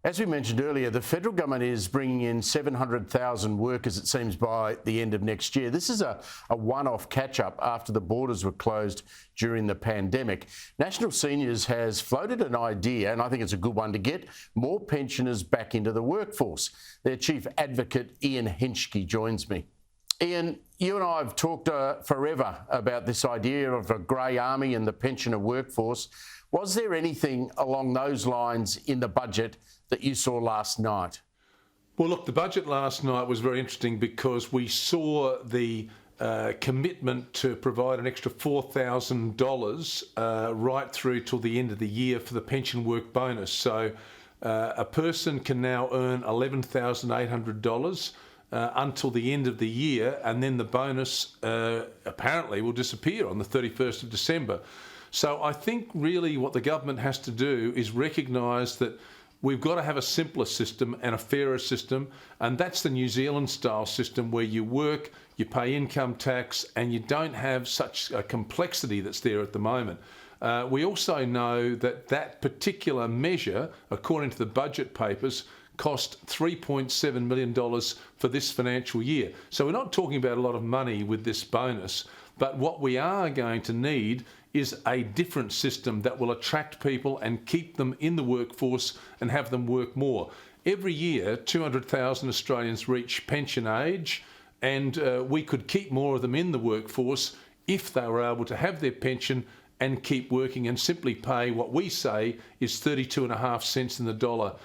As we mentioned earlier, the federal government is bringing in 700,000 workers, it seems, by the end of next year. This is a one-off catch-up after the borders were closed during the pandemic. National Seniors has floated an idea, and I think it's a good one, to get more pensioners back into the workforce. Their chief advocate, Ian Henschke, joins me. Ian, you and I have talked forever about this idea of a grey army and the pensioner workforce. Was there anything along those lines in the budget that you saw last night? Well, look, the budget last night was very interesting because we saw the commitment to provide an extra $4,000 right through till the end of the year for the pension work bonus. So a person can now earn $11,800 until the end of the year, and then the bonus apparently will disappear on the 31st of December. So I think really what the government has to do is recognise that we've got to have a simpler system and a fairer system, and that's the New Zealand style system where you work, you pay income tax, and you don't have such a complexity that's there at the moment. We also know that that particular measure, according to the budget papers, cost $3.7 million for this financial year. So we're not talking about a lot of money with this bonus, but what we are going to need is a different system that will attract people and keep them in the workforce and have them work more. Every year, 200,000 Australians reach pension age, and we could keep more of them in the workforce if they were able to have their pension and keep working and simply pay what we say is 32.5 cents in the dollar,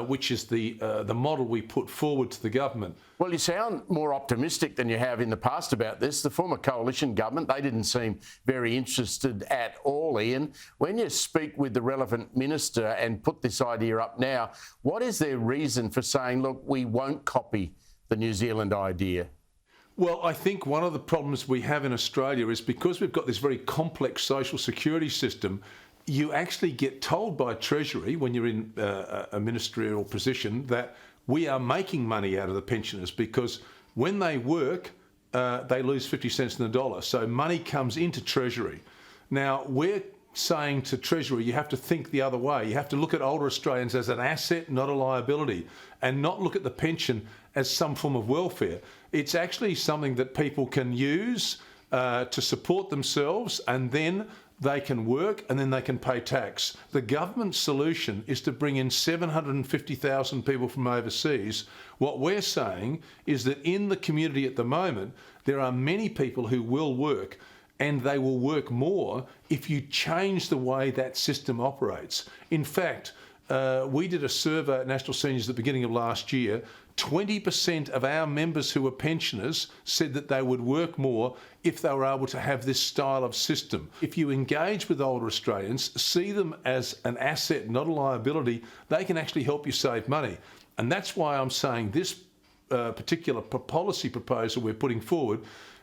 which is the model we put forward to the government. Well, you sound more optimistic than you have in the past about this. The former coalition government, they didn't seem very interested at all, Ian. When you speak with the relevant minister and put this idea up now, what is their reason for saying, look, we won't copy the New Zealand idea? Well, I think one of the problems we have in Australia is because we've got this very complex social security system, you actually get told by Treasury when you're in a ministerial position that we are making money out of the pensioners because when they work, they lose 50 cents in the dollar. So money comes into Treasury. Now, we're saying to Treasury, you have to think the other way. You have to look at older Australians as an asset, not a liability, and not look at the pension as some form of welfare. It's actually something that people can use to support themselves, and then they can work and then they can pay tax. The government's solution is to bring in 750,000 people from overseas. What we're saying is that in the community at the moment, there are many people who will work, and they will work more if you change the way that system operates. In fact, we did a survey at National Seniors at the beginning of last year. 20% of our members who were pensioners said that they would work more if they were able to have this style of system. If you engage with older Australians, see them as an asset, not a liability, they can actually help you save money. And that's why I'm saying this particular policy proposal we're putting forward,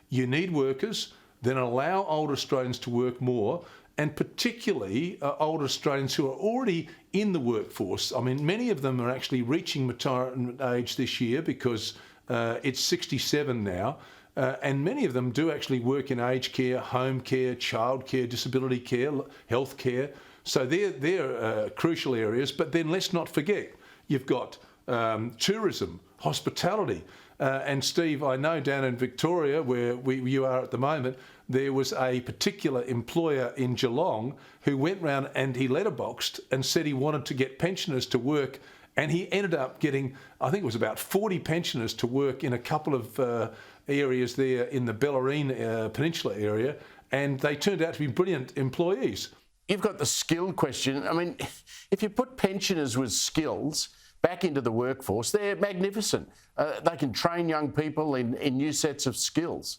you need workers, then allow older Australians to work more, and particularly older Australians who are already in the workforce. I mean, many of them are actually reaching retirement age this year because it's 67 now, and many of them do actually work in aged care, home care, child care, disability care, health care. So they're crucial areas. But then let's not forget, you've got tourism, hospitality. And Steve, I know down in Victoria, where you are at the moment, there was a particular employer in Geelong who went round and he letterboxed and said he wanted to get pensioners to work, and he ended up getting, I think it was about 40 pensioners to work in a couple of areas there in the Bellarine Peninsula area, and they turned out to be brilliant employees. You've got the skill question. I mean, if you put pensioners with skills back into the workforce, they're magnificent. They can train young people in new sets of skills.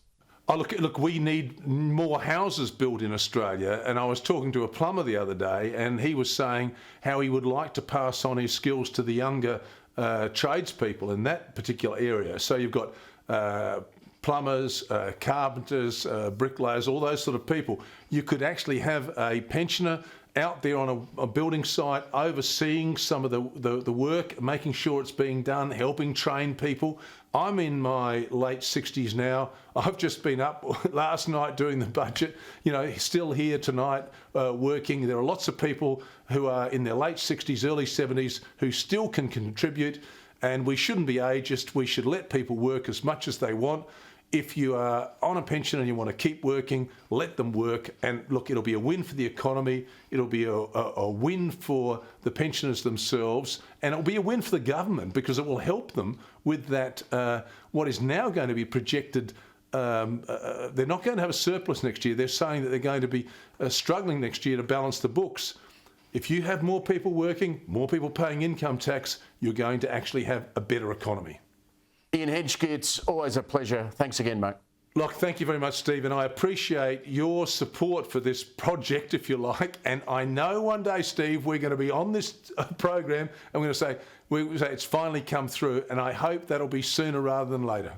Oh, look, we need more houses built in Australia, and I was talking to a plumber the other day, and he was saying how he would like to pass on his skills to the younger tradespeople in that particular area. So you've got plumbers, carpenters, bricklayers, all those sort of people. You could actually have a pensioner out there on a building site, overseeing some of the work, making sure it's being done, helping train people. I'm in my late 60s now. I've just been up last night doing the budget, still here tonight working. There are lots of people who are in their late 60s, early 70s who still can contribute, and we shouldn't be ageist. We should let people work as much as they want. If you are on a pension and you want to keep working, let them work. And look, it'll be a win for the economy. It'll be a win for the pensioners themselves. And it'll be a win for the government because it will help them with that, what is now going to be projected. They're not going to have a surplus next year. They're saying that they're going to be struggling next year to balance the books. If you have more people working, more people paying income tax, you're going to actually have a better economy. Ian Hentschke, it's always a pleasure. Thanks again, mate. Look, thank you very much, Stephen. I appreciate your support for this project, if you like. And I know one day, Steve, we're going to be on this program and we're going to say it's finally come through. And I hope that'll be sooner rather than later.